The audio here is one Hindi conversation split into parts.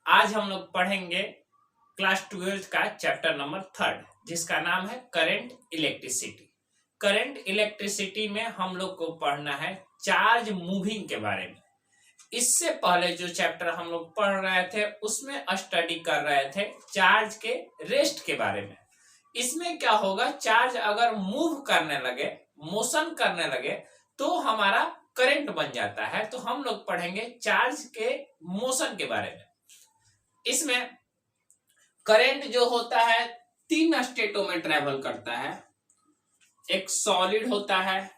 आज हम लोग पढ़ेंगे क्लास 12th का चैप्टर नंबर 3 जिसका नाम है करंट इलेक्ट्रिसिटी। करंट इलेक्ट्रिसिटी में हम लोग को पढ़ना है चार्ज मूविंग के बारे में। इससे पहले जो चैप्टर हम लोग पढ़ रहे थे उसमें स्टडी कर रहे थे चार्ज के रेस्ट के बारे में। इसमें क्या होगा, चार्ज अगर मूव करने लगे, मोशन करने लगे तो हमारा करंट बन जाता है। तो हम लोग पढ़ेंगे चार्ज के मोशन के बारे में। इसमें करंट जो होता है 3 स्टेटों में ट्रेवल करता है। एक सॉलिड होता है,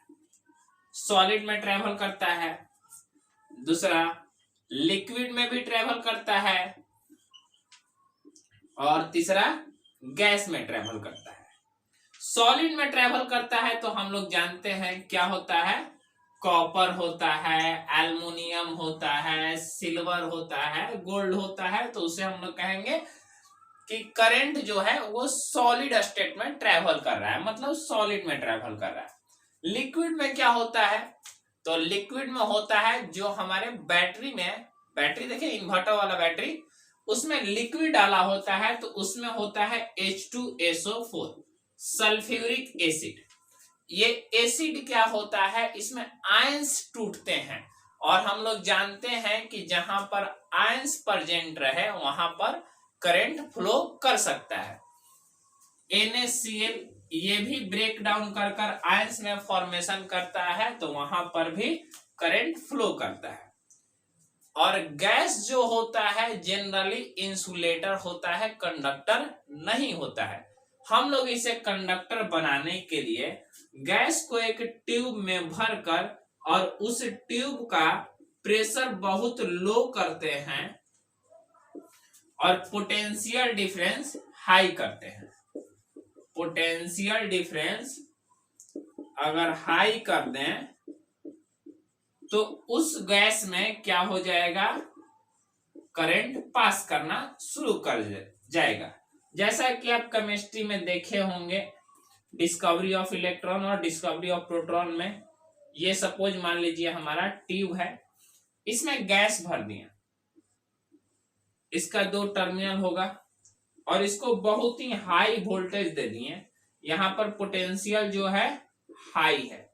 सॉलिड में ट्रेवल करता है। दूसरा लिक्विड में भी ट्रेवल करता है और तीसरा गैस में ट्रेवल करता है। सॉलिड में ट्रेवल करता है तो हम लोग जानते हैं क्या होता है, कॉपर होता है, एल्युमिनियम होता है, सिल्वर होता है, गोल्ड होता है। तो उसे हम लोग कहेंगे कि करंट जो है वो सॉलिड स्टेट में ट्रेवल कर रहा है, मतलब सॉलिड में ट्रेवल कर रहा है। लिक्विड में क्या होता है, तो लिक्विड में होता है जो हमारे बैटरी में, बैटरी देखिए इन्वर्टर वाला बैटरी, उसमें लिक्विड डाला होता है तो उसमें होता है H2SO4 सल्फ्यूरिक एसिड। ये एसिड क्या होता है, इसमें आयंस टूटते हैं और हम लोग जानते हैं कि जहां पर आयंस प्रेजेंट रहे वहां पर करंट फ्लो कर सकता है। NaCl ये भी ब्रेक डाउन कर कर आयंस में फॉर्मेशन करता है तो वहां पर भी करंट फ्लो करता है। और गैस जो होता है जनरली इंसुलेटर होता है, कंडक्टर नहीं होता है। हम लोग इसे कंडक्टर बनाने के लिए गैस को एक ट्यूब में भरकर और उस ट्यूब का प्रेशर बहुत लो करते हैं और पोटेंशियल डिफरेंस हाई करते हैं। पोटेंशियल डिफरेंस अगर हाई कर दें तो उस गैस में क्या हो जाएगा, करंट पास करना शुरू कर जाएगा। जैसा कि आप केमिस्ट्री में देखे होंगे, डिस्कवरी ऑफ इलेक्ट्रॉन और डिस्कवरी ऑफ प्रोटॉन में, ये सपोज मान लीजिए हमारा ट्यूब है, इसमें गैस भर दिया, इसका 2 टर्मिनल होगा और इसको बहुत ही हाई वोल्टेज दे दिए। यहां पर पोटेंशियल जो है हाई है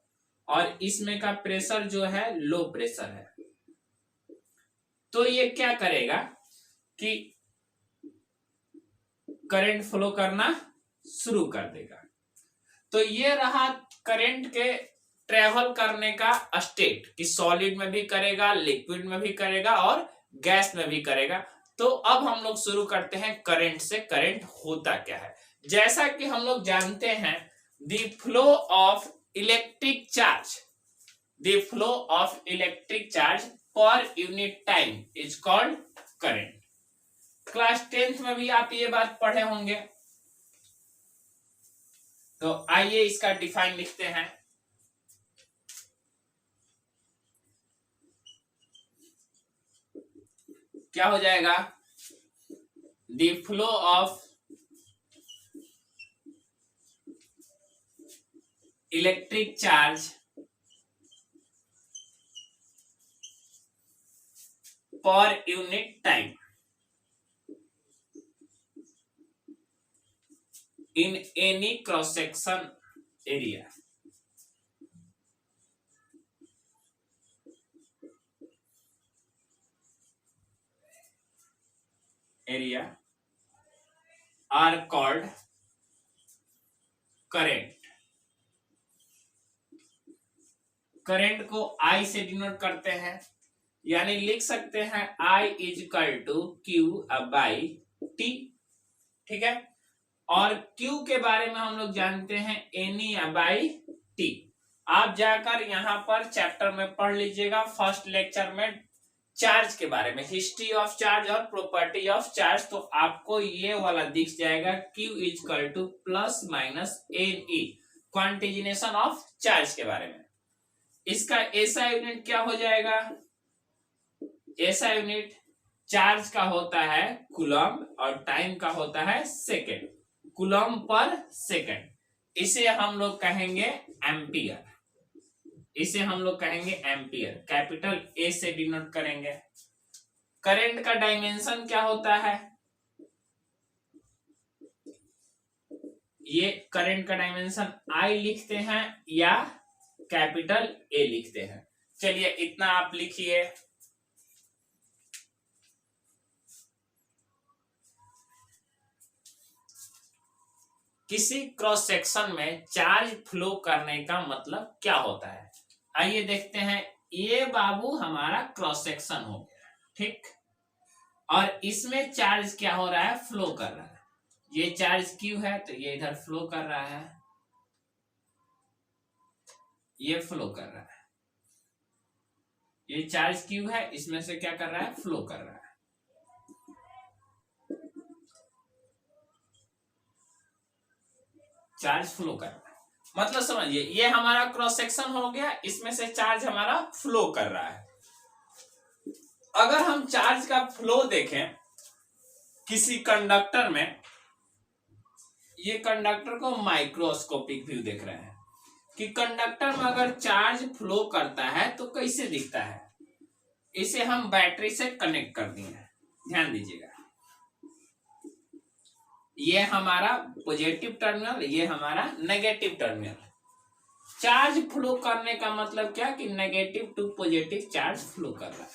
और इसमें का प्रेशर जो है लो प्रेशर है। तो ये क्या करेगा कि करंट फ्लो करना शुरू कर देगा। तो ये रहा करंट के ट्रेवल करने का स्टेट कि सॉलिड में भी करेगा, लिक्विड में भी करेगा और गैस में भी करेगा। तो अब हम लोग शुरू करते हैं करंट से। करंट होता क्या है, जैसा कि हम लोग जानते हैं the flow of electric charge, the flow of electric charge per unit time is called current. Class 10th में भी आप ये बात पढ़े होंगे। तो आइए इसका डिफाइन लिखते हैं। क्या हो जाएगा, the flow of electric charge per unit time in any cross section area are called current। Current को I से डिनोट करते हैं, यानी लिख सकते हैं I इजकल टू Q/T। ठीक है, और Q के बारे में हम लोग जानते हैं Ne/T। आप जाकर यहां पर चैप्टर में पढ़ लीजिएगा, फर्स्ट लेक्चर में चार्ज के बारे में, हिस्ट्री ऑफ चार्ज और प्रॉपर्टी ऑफ चार्ज। तो आपको ये वाला दिख जाएगा Q equal to plus minus Ne, quantization of charge के बारे में। इसका ऐसा यूनिट क्या हो जाएगा, ऐसा यूनिट चार्ज का होता है कूलम्ब और टाइम का होता है सेकेंड, कूलम्ब पर सेकेंड। इसे हम लोग कहेंगे एम्पियर, इसे हम लोग कहेंगे एम्पियर। कैपिटल ए से डिनोट करेंगे। करंट का डायमेंशन क्या होता है? ये करंट का डायमेंशन आई लिखते हैं या कैपिटल ए लिखते हैं? चलिए इतना आप लिखिए। किसी क्रॉस सेक्शन में चार्ज फ्लो करने का मतलब क्या होता है? आइए देखते हैं। ये बाबू हमारा क्रॉस सेक्शन हो गया, ठीक, और इसमें चार्ज क्या हो रहा है? फ्लो कर रहा है। ये चार्ज क्यू है तो ये इधर फ्लो कर रहा है, ये फ्लो कर रहा है। ये चार्ज क्यू है, इसमें से क्या कर रहा है? फ्लो कर रहा है। चार्ज फ्लो कर रहा है, मतलब समझिए ये हमारा क्रॉस सेक्शन हो गया, इसमें से चार्ज हमारा फ्लो कर रहा है। अगर हम चार्ज का फ्लो देखें किसी कंडक्टर में, ये कंडक्टर को माइक्रोस्कोपिक व्यू देख रहे हैं कि कंडक्टर में अगर चार्ज फ्लो करता है तो कैसे दिखता है। इसे हम बैटरी से कनेक्ट कर दिए हैं, ध्यान दीजिएगा। ये हमारा पॉजिटिव टर्मिनल, ये हमारा नेगेटिव टर्मिनल। चार्ज फ्लो करने का मतलब क्या कि negative to positive charge flow कर रहा है,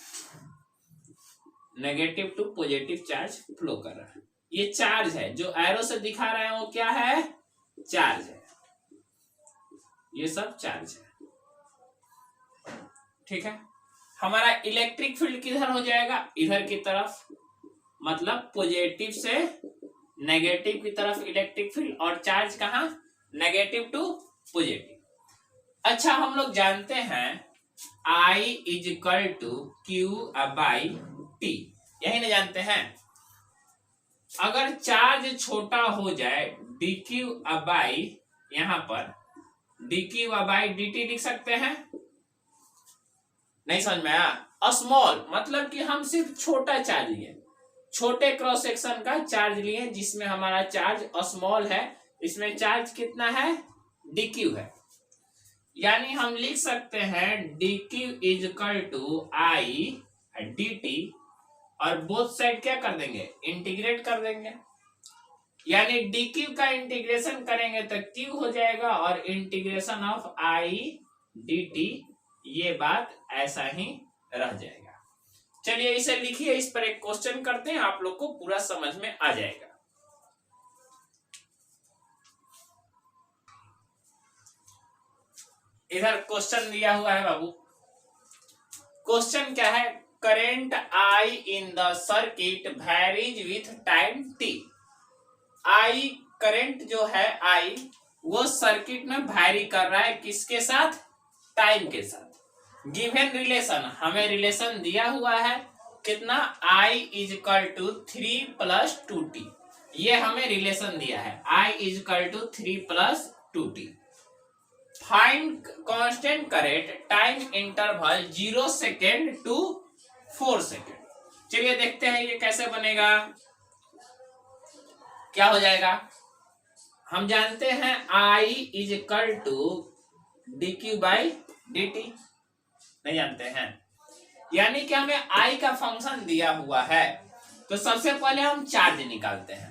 negative to positive charge flow कर रहा है। ये चार्ज है, जो एरो से दिखा रहे हैं वो क्या है? चार्ज है। ये सब चार्ज है, ठीक है। हमारा इलेक्ट्रिक फील्ड किधर हो जाएगा? इधर की तरफ, मतलब पॉजिटिव से नेगेटिव की तरफ इलेक्ट्रिक फील्ड, और चार्ज कहां? Negative to positive. अच्छा, हम लोग जानते हैं I is equal to q by t, यही ना जानते हैं। अगर चार्ज छोटा हो जाए डी क्यू बाई, यहां पर D q by d T लिख सकते हैं? नहीं समझ में आया? स्मॉल मतलब कि हम सिर्फ छोटा चार्ज लिए, छोटे क्रॉस सेक्शन का चार्ज लिए जिसमें हमारा चार्ज स्मॉल है। इसमें चार्ज कितना है? डी क्यू है। यानी हम लिख सकते हैं d q is equal to I d t, और बोथ साइड क्या कर देंगे? इंटीग्रेट कर देंगे। यानी डी क्यू का इंटीग्रेशन करेंगे तो क्यू हो जाएगा, और integration of I d T, ये बात ऐसा ही रह जाएगा। चलिए इसे लिखिए, इस पर एक क्वेश्चन करते हैं, आप लोग को पूरा समझ में आ जाएगा। इधर क्वेश्चन दिया हुआ है बाबू। क्वेश्चन क्या है? Current I in the circuit varies with time T. I current जो है आई, वो सर्किट में वैरी कर रहा है, किसके साथ? टाइम के साथ। गिवन रिलेशन, हमें रिलेशन दिया हुआ है कितना? I is equal to 3 plus 2t, ये हमें रिलेशन दिया है। I is equal to 3 plus 2t। Find constant current time interval 0 second to 4 second. चलिए देखते हैं ये कैसे बनेगा, क्या हो जाएगा। हम जानते हैं I is equal to d q by d t, नहीं जानते हैं? यानी कि हमें I का फंक्शन दिया हुआ है, तो सबसे पहले हम चार्ज निकालते हैं।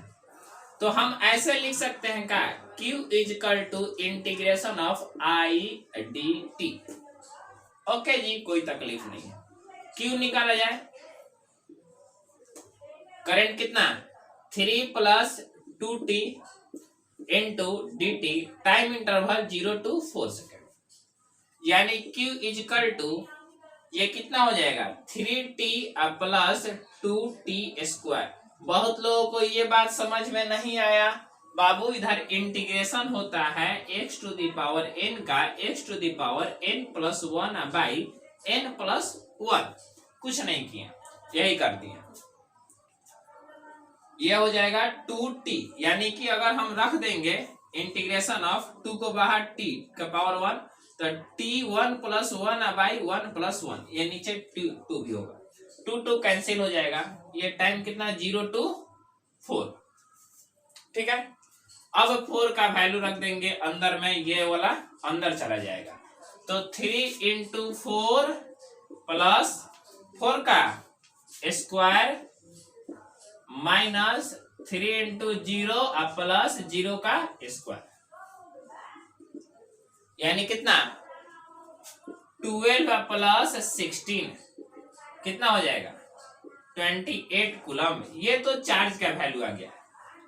तो हम ऐसे लिख सकते हैं क्या? Q is equal to integration of I D T. Okay जी, कोई तकलीफ नहीं है। Q निकाला जाए, करंट कितना? 3 plus 2t into d t, time interval 0 to 4 second. यानी Q इज इक्वल टू, ये कितना हो जाएगा? 3t plus 2t square. बहुत लोगों को ये बात समझ में नहीं आया बाबू, इधर इंटीग्रेशन होता है x to the power n का x to the power n plus 1 by n plus 1। कुछ नहीं किया, यही कर दिया। यह हो जाएगा 2t, यानी कि अगर हम रख देंगे इंटीग्रेशन ऑफ 2 को बाहर t का पावर 1, तो t 1 प्लस 1 बाई 1 प्लस 1, ये नीचे 2 भी होगा, 2 कैंसिल हो जाएगा। ये टाइम कितना? 0 टू 4, ठीक है। अब 4 का वैल्यू रख देंगे अंदर में, ये वाला अंदर चला जाएगा, तो 3 इंटू 4 प्लस 4 का स्क्वायर माइनस 3 इंटू 0 प्लस 0 का स्क्वायर, यानी कितना 12 प्लस 16 कितना हो जाएगा 28 कूलम। ये तो चार्ज का वैल्यू आ गया,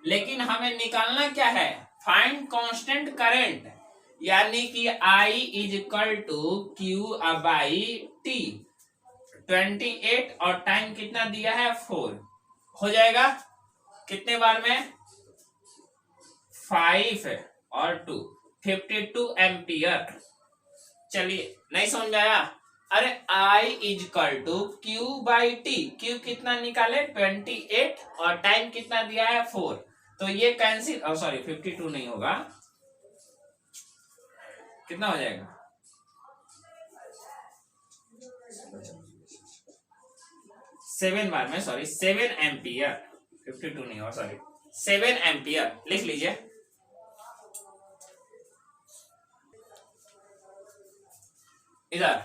लेकिन हमें निकालना क्या है, फाइंड कांस्टेंट करंट, यानी कि I is equal to q by t. 28 और टाइम कितना दिया है 4, हो जाएगा कितने बार में 5 और 2 52 एम्पियर। चलिए नहीं समझ में आया, अरे I is equal to q by t, q कितना निकाले 28 और टाइम कितना दिया है 4, तो ये कैंसिल, और सॉरी 52 नहीं होगा, कितना हो जाएगा 7 बार में, सॉरी 7 एम्पियर, 52 नहीं होगा सॉरी 7 एम्पियर लिख लीजिए। इधर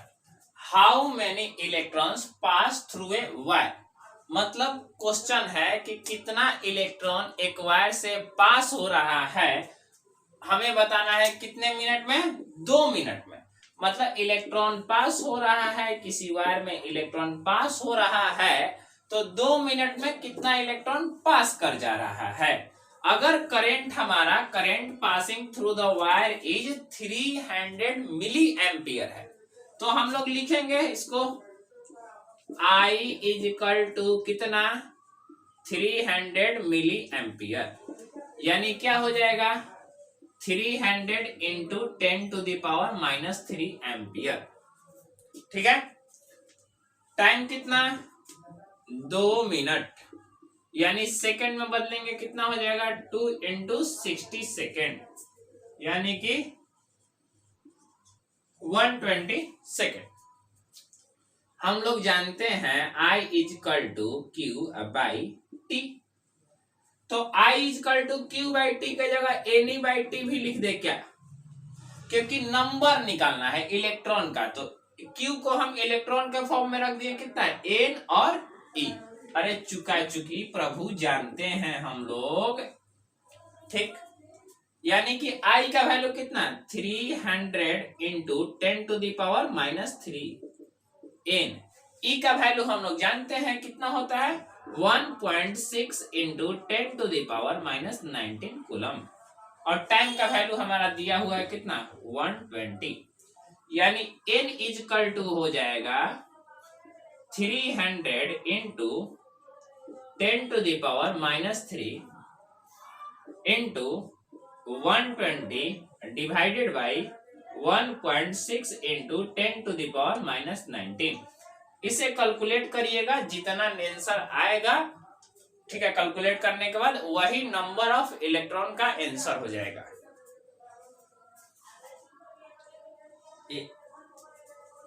how many electrons pass through a wire, मतलब क्वेश्चन है कि कितना इलेक्ट्रॉन एक वायर से पास हो रहा है, हमें बताना है कितने मिनट में, 2 मिनट में। मतलब इलेक्ट्रॉन पास हो रहा है, किसी वायर में इलेक्ट्रॉन पास हो रहा है, तो 2 मिनट में कितना इलेक्ट्रॉन पास कर जा रहा है। अगर करंट हमारा, current passing through the wire is 300 milli ampere है, तो हम लोग लिखेंगे इसको I इज इक्वल टू कितना 300 मिली एम्पियर, यानी क्या हो जाएगा 300 into 10 to the power minus 3 ampere. ठीक है, टाइम कितना 2 मिनट, यानी सेकंड में बदलेंगे कितना हो जाएगा 2 इंटू 60 सेकेंड, यानी कि 120 सेकेंड। हम लोग जानते हैं I is equal to q by t, तो I is equal to q by t की जगह एन बाई टी भी लिख दे क्या, क्योंकि नंबर निकालना है इलेक्ट्रॉन का, तो Q को हम इलेक्ट्रॉन के फॉर्म में रख दिए, कितना है N और E। अरे चुका चुकी प्रभु जानते हैं हम लोग, ठीक, यानी कि I का वैल्यू कितना 300 into 10 to the power minus 3 N। E का वैल्यू हम लोग जानते हैं कितना होता है 1.6 into 10 to the power minus 19 coulomb, और टाइम का वैल्यू हमारा दिया हुआ है कितना 120, यानी N इज इक्वल टू हो जाएगा 300 into 10 to the power minus 3 into 120 divided by 1.6 into 10 to the power minus 19। इसे कैलकुलेट करिएगा, जितना आंसर आएगा, ठीक है, कैलकुलेट करने के बाद वही नंबर ऑफ इलेक्ट्रॉन का आंसर हो जाएगा।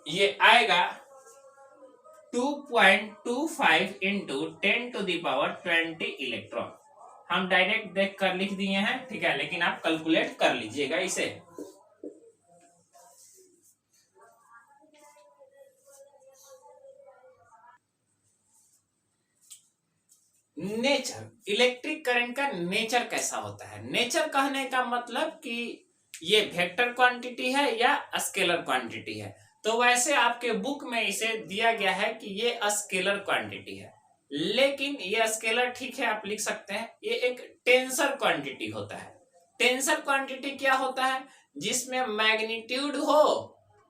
ये आएगा 2.25 into 10 to the power 20 electron. हम डायरेक्ट देख कर लिख दिए हैं, ठीक है, लेकिन आप कैलकुलेट कर लीजिएगा इसे। नेचर, इलेक्ट्रिक करंट का नेचर कैसा होता है। नेचर कहने का मतलब कि ये वेक्टर क्वांटिटी है या स्केलर क्वांटिटी है, तो वैसे आपके बुक में इसे दिया गया है कि ये स्केलर क्वांटिटी है, लेकिन ये स्केलर ठीक है आप लिख सकते हैं, ये एक टेंसर क्वांटिटी होता है। टेंसर क्वांटिटी क्या होता है, जिसमें मैग्नीट्यूड हो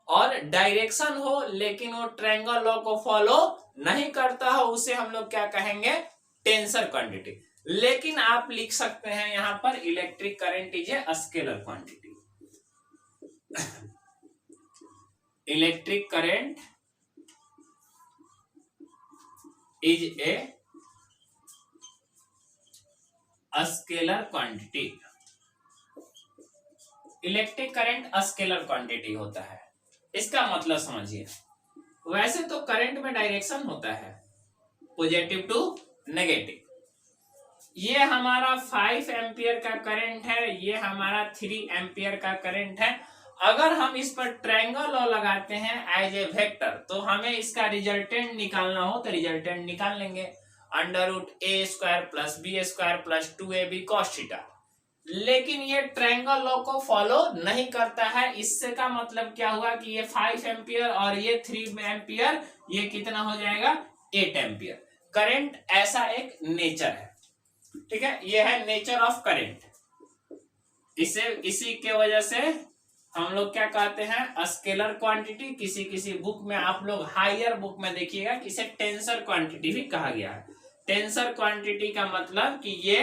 और डायरेक्शन हो, लेकिन वो ट्रायंगल लॉ को फॉलो नहीं करता हो, उसे हम लोग क्या कहेंगे टेंसर क्वांटिटी। लेकिन आप लिख सकते हैं यहां पर electric current is a scalar quantity. Electric current is a scalar quantity. Electric current scalar quantity होता है, इसका मतलब समझिए। वैसे तो करंट में डायरेक्शन होता है पॉजिटिव टू नेगेटिव। ये हमारा 5 एम्पियर का करंट है, ये हमारा 3 एम्पियर का करंट है। अगर हम इस पर ट्रायंगल लॉ लगाते हैं एज ए वेक्टर, तो हमें इसका रिजल्टेंट निकालना हो तो रिजल्टेंट निकाल लेंगे, √a² + b² + 2ab cos theta. लेकिन ये ट्रायंगल लॉ को फॉलो नहीं करता है। इससे का मतलब क्या हुआ कि ये 5 एम्पियर और ये 3 एम्पियर, ये कितना हो जाएगा 8 एम्पियर। करंट ऐसा एक नेचर है, ठीक है, ये है नेचर ऑफ करंट। इसी के वजह से हम लोग क्या कहते हैं, स्केलर क्वांटिटी। किसी किसी बुक में, आप लोग हायर बुक में देखिएगा कि इसे टेंसर क्वांटिटी भी कहा गया है। टेंसर क्वांटिटी का मतलब कि ये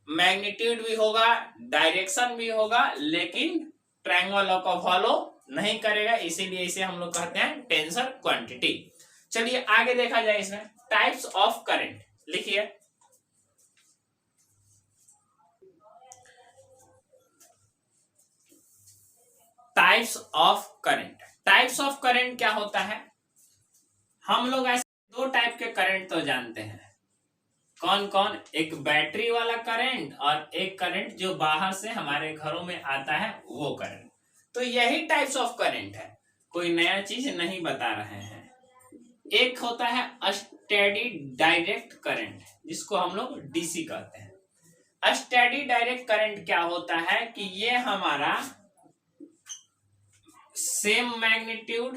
मैग्नीट्यूड भी होगा, डायरेक्शन भी होगा, लेकिन ट्रायंगल लॉ को फॉलो नहीं करेगा, इसीलिए इसे हम लोग कहते हैं टेंसर क्वांटिटी। चलिए आगे देखा जाए। इसमें टाइप्स ऑफ करंट लिखिए। Types of current. Types of current क्या होता है, हम लोग ऐसे दो टाइप के करंट तो जानते हैं। कौन कौन? एक बैटरी वाला करंट और एक करंट जो बाहर से हमारे घरों में आता है, वो करंट। तो यही टाइप्स ऑफ करंट है, कोई नया चीज नहीं बता रहे हैं। एक होता है स्टेडी डायरेक्ट करंट, जिसको हम लोग डीसी कहते हैं। स्टेडी डायरेक्ट करंट क्या होता है कि ये हमारा सेम मैग्नीट्यूड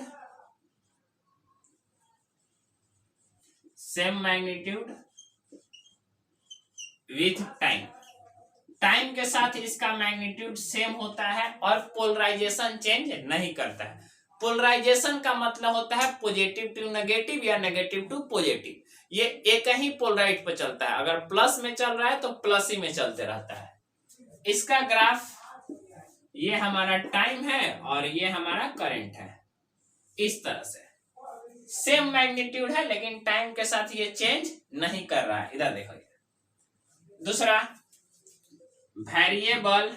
विथ टाइम के साथ इसका मैग्नीट्यूड सेम होता है और पोलराइजेशन चेंज नहीं करता है। पोलराइजेशन का मतलब होता है पॉजिटिव टू नेगेटिव या नेगेटिव टू पॉजिटिव। ये एक ही पोलराइट पे चलता है, अगर प्लस में चल रहा है तो प्लस ही में चलते रहता है। इसका ग्राफ, ये हमारा टाइम है और ये हमारा करंट है। इस तरह से सेम मैग्नीट्यूड है, लेकिन टाइम के साथ ये चेंज नहीं कर रहा है। इधर देखो। दूसरा variable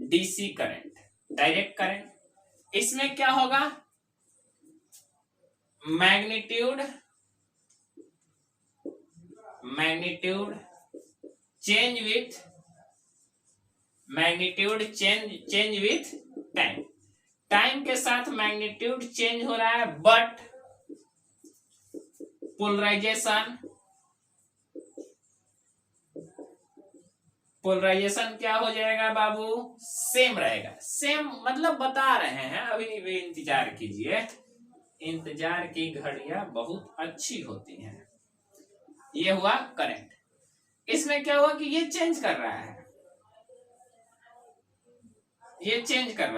DC current, direct current. इसमें क्या होगा, मैग्नीट्यूड चेंज विथ टाइम के साथ मैग्नीट्यूड चेंज हो रहा है, बट पोलराइजेशन क्या हो जाएगा बाबू, सेम रहेगा। सेम मतलब बता रहे हैं, अभी भी इंतजार कीजिए, इंतजार की घड़ियां बहुत अच्छी होती हैं। ये हुआ करंट। इसमें क्या हुआ कि ये चेंज कर रहा है, ये चेंज कर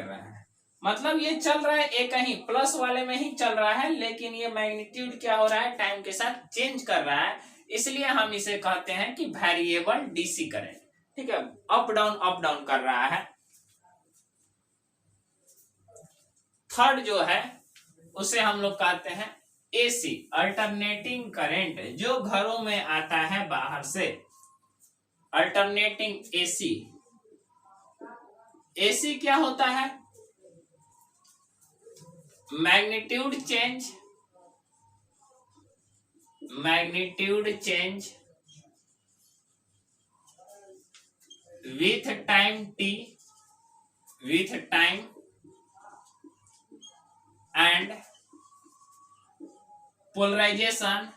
रहा है, मतलब ये चल रहा है एक ही प्लस वाले में ही चल रहा है, लेकिन ये मैग्नीट्यूड क्या हो रहा है, टाइम के साथ चेंज कर रहा है। इसलिए हम इसे कहते हैं कि वेरिएबल डीसी करंट। ठीक है, अप डाउन कर रहा है। थर्ड जो है उसे हम लोग कहते हैं एसी, अल्टरनेटिंग करंट, जो घरों में आता है बाहर से। Alternating AC. एसी क्या होता है, magnitude change with time and polarization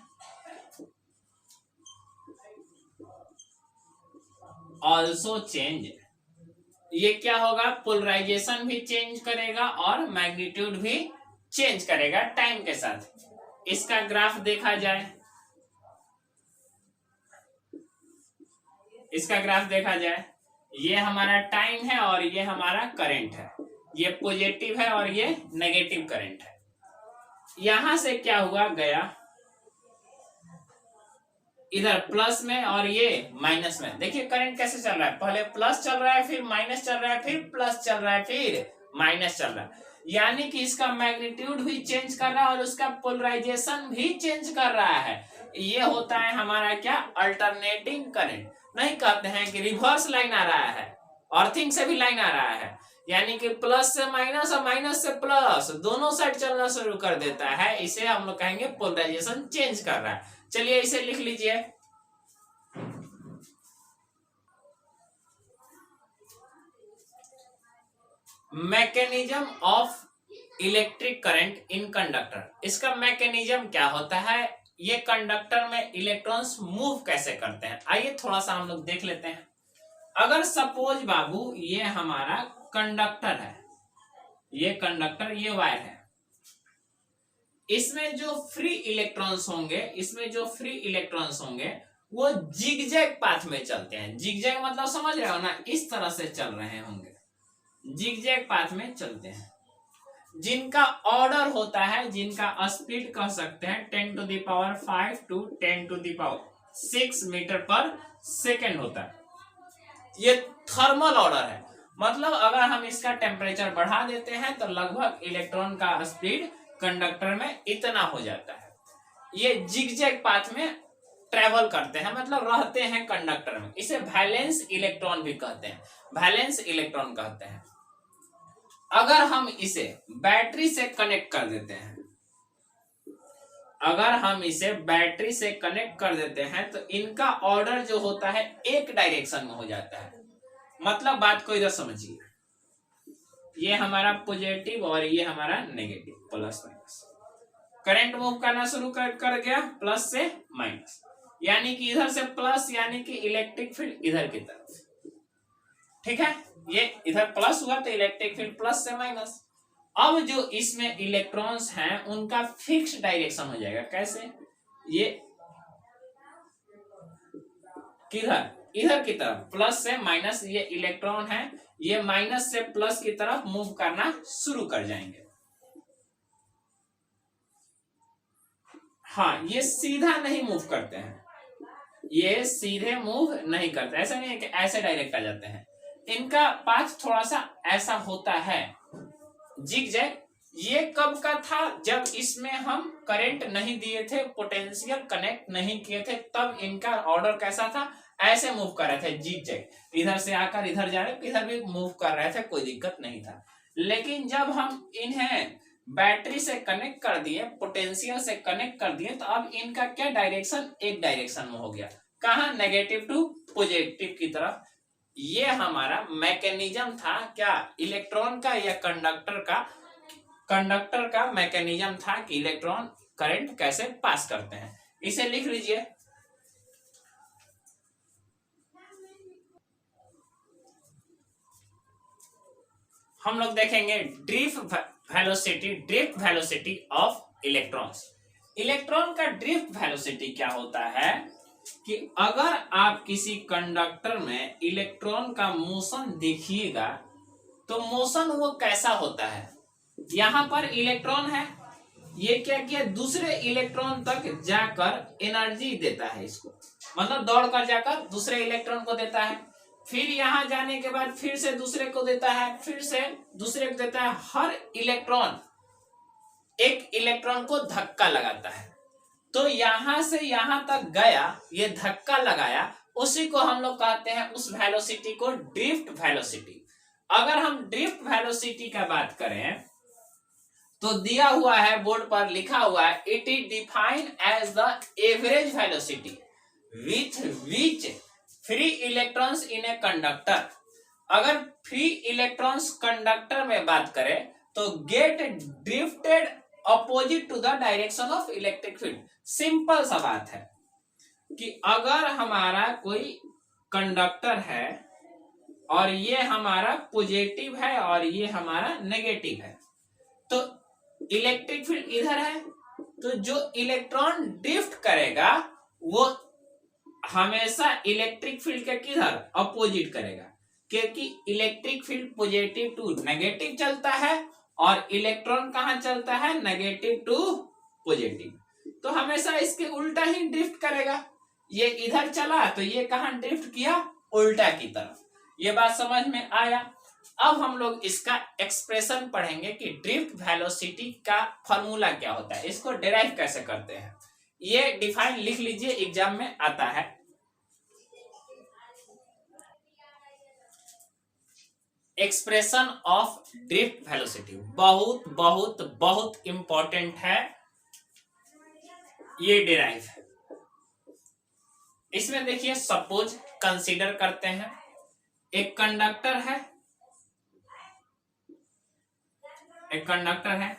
also change. ये क्या होगा, पोलराइजेशन भी चेंज करेगा और मैग्नीट्यूड भी चेंज करेगा टाइम के साथ। इसका ग्राफ देखा जाए, ये हमारा टाइम है और ये हमारा करंट है। ये पॉजिटिव है और ये नेगेटिव करंट है। यहां से क्या हुआ, गया इधर प्लस में और ये माइनस में। देखिए करंट कैसे चल रहा है, पहले प्लस चल रहा है, फिर माइनस चल रहा है, फिर प्लस चल रहा है, फिर माइनस चल रहा है। यानी कि इसका मैग्नीट्यूड भी चेंज कर रहा है और उसका पोलराइजेशन भी चेंज कर रहा है। ये होता है हमारा क्या, अल्टरनेटिंग करंट। नहीं कहते हैं कि रिवर्स लाइन आ रहा है, अर्थिंग से भी लाइन आ रहा है, यानी कि प्लस से माइनस और माइनस से प्लस दोनों साइड चलना शुरू कर देता है। इसे हम लोग कहेंगे पोलराइजेशन चेंज कर रहा है। चलिए इसे लिख लीजिए, mechanism of electric current in conductor. इसका मैकेनिज्म क्या होता है, ये कंडक्टर में इलेक्ट्रॉन्स मूव कैसे करते हैं, आइए थोड़ा सा हम लोग देख लेते हैं। अगर सपोज बाबू ये हमारा कंडक्टर है, ये कंडक्टर, ये वायर है, इसमें जो फ्री इलेक्ट्रॉन्स होंगे, इसमें जो फ्री इलेक्ट्रॉन्स होंगे वो जिगजैग पाथ में चलते हैं। जिगजैग मतलब समझ रहे हो ना, इस तरह से चल रहे होंगे, जिगजैग पाथ में चलते हैं। जिनका ऑर्डर होता है, जिनका स्पीड कह सकते हैं 10⁵ to 10⁶ मीटर पर सेकेंड होता है। ये थर्मल ऑर्डर है, मतलब अगर हम इसका टेम्परेचर बढ़ा देते हैं तो लगभग इलेक्ट्रॉन का स्पीड कंडक्टर में इतना हो जाता है। ये जिगजैग पाथ में ट्रेवल करते हैं, मतलब रहते हैं कंडक्टर में। इसे वैलेंस इलेक्ट्रॉन भी कहते हैं, वैलेंस इलेक्ट्रॉन कहते हैं। अगर हम इसे बैटरी से कनेक्ट कर देते हैं, अगर हम इसे बैटरी से कनेक्ट कर देते हैं तो इनका ऑर्डर जो होता है एक डायरेक्शन में हो जाता है। मतलब बात को इधर समझिए, ये हमारा पॉजिटिव और ये हमारा negative, plus minus. Current move करना शुरू कर गया प्लस से माइनस, यानी कि इधर से प्लस, यानी कि इलेक्ट्रिक फील्ड इधर की तरफ। ठीक है, ये इधर प्लस हुआ तो इलेक्ट्रिक फील्ड प्लस से माइनस। अब जो इसमें इलेक्ट्रॉन्स हैं उनका फिक्स डायरेक्शन हो जाएगा। कैसे, ये किधर, इधर की तरफ, प्लस से माइनस। ये इलेक्ट्रॉन है, ये माइनस से प्लस की तरफ मूव करना शुरू कर जाएंगे। हाँ, ये सीधा नहीं मूव करते हैं, ये सीधे मूव नहीं करते, ऐसा नहीं है कि ऐसे डायरेक्ट आ जाते हैं। इनका पाथ थोड़ा सा ऐसा होता है, जिगजैग। ये कब का था, जब इसमें हम करंट नहीं दिए थे, पोटेंशियल कनेक्ट नहीं किए थे, तब इनका ऑर्डर कैसा था, ऐसे मूव कर रहे थे जिगजैग। इधर से आकर इधर जा रहे, इधर भी मूव कर रहे थे, कोई दिक्कत नहीं था। लेकिन जब हम इन्हें बैटरी से कनेक्ट कर दिए, पोटेंशियल से कनेक्ट कर दिए, तो अब इनका क्या डायरेक्शन, एक डायरेक्शन में हो गया। कहा, नेगेटिव टू पॉजिटिव की तरफ। ये हमारा मैकेनिज्म था, क्या, इलेक्ट्रॉन का या कंडक्टर का मैकेनिज्म था कि इलेक्ट्रॉन करंट कैसे पास करते हैं। इसे लिख लीजिए। हम लोग देखेंगे drift velocity of electrons. Electron का ड्रिफ्ट वेलोसिटी क्या होता है कि अगर आप किसी कंडक्टर में इलेक्ट्रॉन का मोशन देखिएगा तो मोशन वो कैसा होता है, यहां पर इलेक्ट्रॉन है, ये क्या किया, दूसरे इलेक्ट्रॉन तक जाकर एनर्जी देता है इसको, मतलब दौड़कर जाकर दूसरे इलेक्ट्रॉन को देता है, फिर यहां जाने के बाद फिर से दूसरे को देता है, फिर से दूसरे को देता है। हर इलेक्ट्रॉन एक इलेक्ट्रॉन को धक्का लगाता है, तो यहां से यहां तक गया, ये धक्का लगाया, उसी को हम लोग कहते हैं, उस वेलोसिटी को ड्रिफ्ट वेलोसिटी। अगर हम ड्रिफ्ट वेलोसिटी का बात करें तो दिया हुआ है, बोर्ड पर लिखा हुआ है, it is defined as the average velocity with which free electrons in a conductor. अगर फ्री इलेक्ट्रॉन्स कंडक्टर में बात करें तो get drifted opposite to the direction of electric field. Simple सा बात है कि अगर हमारा कोई कंडक्टर है और ये हमारा पॉजिटिव है और ये हमारा नेगेटिव है, तो इलेक्ट्रिक फील्ड इधर है, तो जो इलेक्ट्रॉन ड्रिफ्ट करेगा वो हमेशा इलेक्ट्रिक फील्ड के किधर, अपोजिट करेगा, क्योंकि electric field positive to negative चलता है और इलेक्ट्रॉन कहां चलता है, नेगेटिव टू पॉजिटिव, तो हमेशा इसके उल्टा ही ड्रिफ्ट करेगा। ये इधर चला तो ये कहां ड्रिफ्ट किया, उल्टा की तरफ। ये बात समझ में आया। अब हम लोग इसका एक्सप्रेशन पढ़ेंगे कि ड्रिफ्ट वेलोसिटी का फॉर्मूला क्या होता है, इसको डिराइव कैसे करते हैं। ये डिफाइन लिख लीजिए, एग्जाम में आता है। एक्सप्रेशन ऑफ ड्रिफ्ट वेलोसिटी बहुत बहुत बहुत इंपॉर्टेंट है, ये डिराइव है। इसमें देखिए, सपोज कंसीडर करते हैं एक कंडक्टर है, एक कंडक्टर है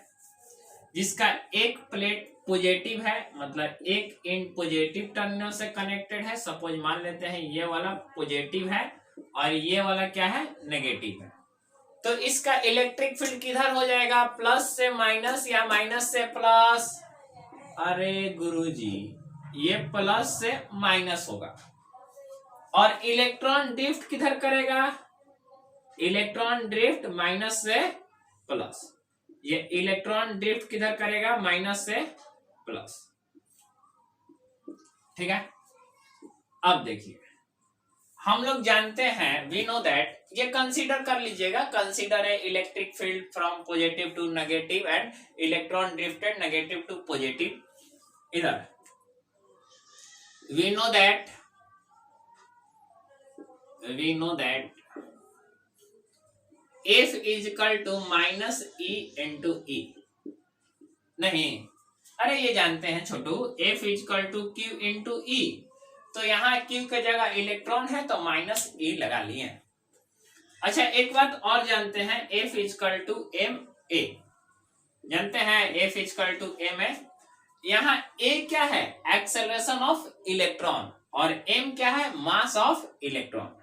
जिसका एक प्लेट पॉजिटिव है, मतलब एक एंड पॉजिटिव टर्मिनल से कनेक्टेड है। सपोज मान लेते हैं ये वाला पॉजिटिव है और ये वाला क्या है, नेगेटिव है। तो इसका इलेक्ट्रिक फील्ड किधर हो जाएगा, प्लस से माइनस या माइनस से प्लस। अरे गुरुजी, ये प्लस से माइनस होगा। और इलेक्ट्रॉन ड्रिफ्ट किधर करेगा, इलेक्ट्रॉन ड्रिफ्ट माइनस से प्लस। ये इलेक्ट्रॉन ड्रिफ्ट किधर करेगा, माइनस से प्लस। ठीक है। अब देखिए, हम लोग जानते हैं, वी नो दैट, ये कंसीडर कर लीजिएगा, consider a electric field from positive to negative and electron drifted negative to positive. इधर we know that F is equal to minus E into E। नहीं, अरे ये जानते हैं छोटू, F is equal to Q into E। तो यहाँ Q की जगह इलेक्ट्रॉन है तो माइनस E लगा लिए। अच्छा, एक बात और जानते हैं, F is equal to ma। जानते हैं F is equal to ma। यहाँ A क्या है, एक्सेलरेशन ऑफ इलेक्ट्रॉन, और M क्या है, mass of electron,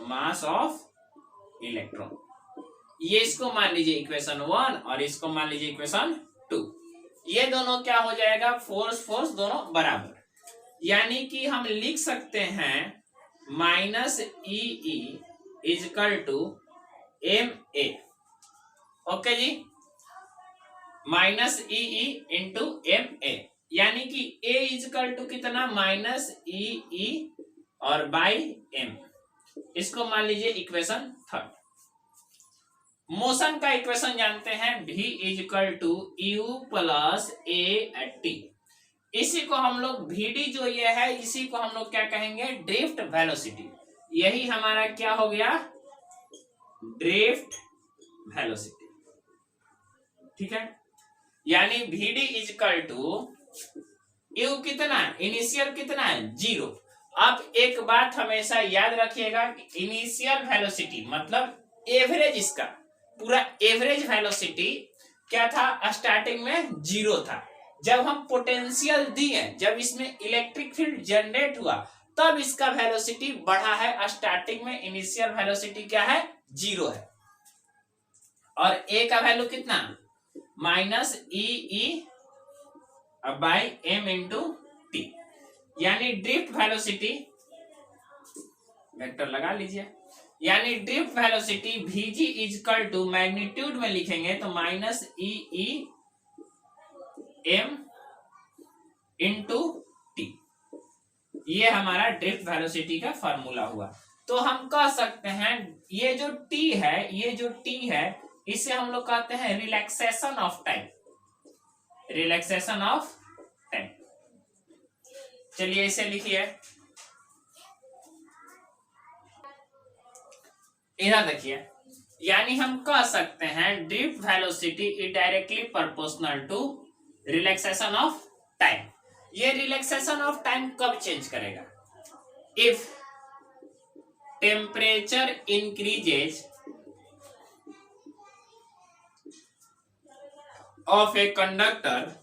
mass of electron. ये इसको मान लीजिए इक्वेशन 1 और इसको मान लीजिए इक्वेशन 2। ये दोनों क्या हो जाएगा, फोर्स दोनों बराबर। यानी कि हम लिख सकते हैं minus e is equal to m a. Okay जी, minus e into m a, यानी कि ए इज इक्वल टू कितना, माइनस ई और बाई एम। इसको मान लीजिए इक्वेशन 3। मोशन का इक्वेशन जानते हैं, v is equal to u plus a t. इसी को हम लोग vd जो ये है, इसी को हम लोग क्या कहेंगे, ड्रिफ्ट वेलोसिटी। यही हमारा क्या हो गया, ड्रिफ्ट वेलोसिटी। ठीक है, यानी vd is equal to u कितना, इनिशियल कितना है, 0। अब एक बात हमेशा याद रखिएगा कि इनिशियल वेलोसिटी मतलब एवरेज, इसका पूरा एवरेज वेलोसिटी क्या था, स्टार्टिंग में 0 था। जब हम पोटेंशियल दिए, जब इसमें इलेक्ट्रिक फील्ड जनरेट हुआ, तब इसका वेलोसिटी बढ़ा है। स्टार्टिंग में इनिशियल वेलोसिटी क्या है, 0 है। और ए का वैल्यू कितना, minus e by m into t. यानी ड्रिफ्ट वेलोसिटी, वेक्टर लगा लीजिए, यानी drift velocity vg is equal to magnitude में लिखेंगे तो minus e m into t. ये हमारा ड्रिफ्ट वेलोसिटी का फॉर्मूला हुआ। तो हम कह सकते हैं ये जो t है, ये जो t है, इसे हम लोग कहते हैं relaxation of time, relaxation of time. चलिए इसे लिखिए, इधर देखिए, यानी हम कह सकते हैं drift velocity is directly proportional to relaxation of time. ये रिलैक्सेशन ऑफ टाइम कब चेंज करेगा, if temperature increases of a conductor.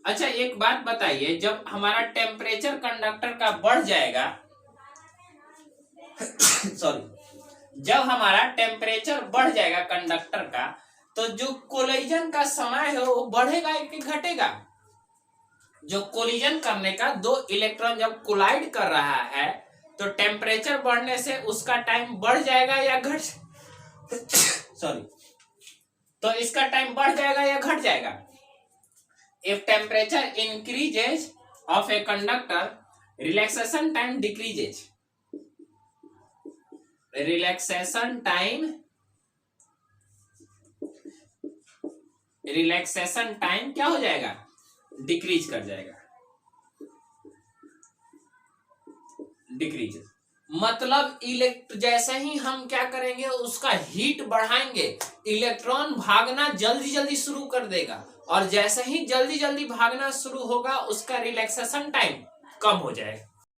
अच्छा, एक बात बताइए, जब हमारा टेम्परेचर कंडक्टर का बढ़ जाएगा सॉरी, जब हमारा टेम्परेचर बढ़ जाएगा कंडक्टर का, तो जो कोलिजन का समय है वो बढ़ेगा कि घटेगा। जो कोलिजन करने का, दो इलेक्ट्रॉन जब कोलाइड कर रहा है, तो टेम्परेचर बढ़ने से उसका टाइम बढ़ जाएगा या घट सॉरी, तो इसका टाइम बढ़ जाएगा या घट जाएगा। If temperature increases of a conductor, relaxation time decreases. Relaxation time क्या हो जाएगा, डिक्रीज कर जाएगा, डिक्रीज मतलब जैसे ही हम क्या करेंगे, उसका हीट बढ़ाएंगे, इलेक्ट्रॉन भागना जल्दी जल्दी शुरू कर देगा, और जैसे ही जल्दी जल्दी भागना शुरू होगा, उसका रिलैक्सेशन टाइम कम हो जाएगा।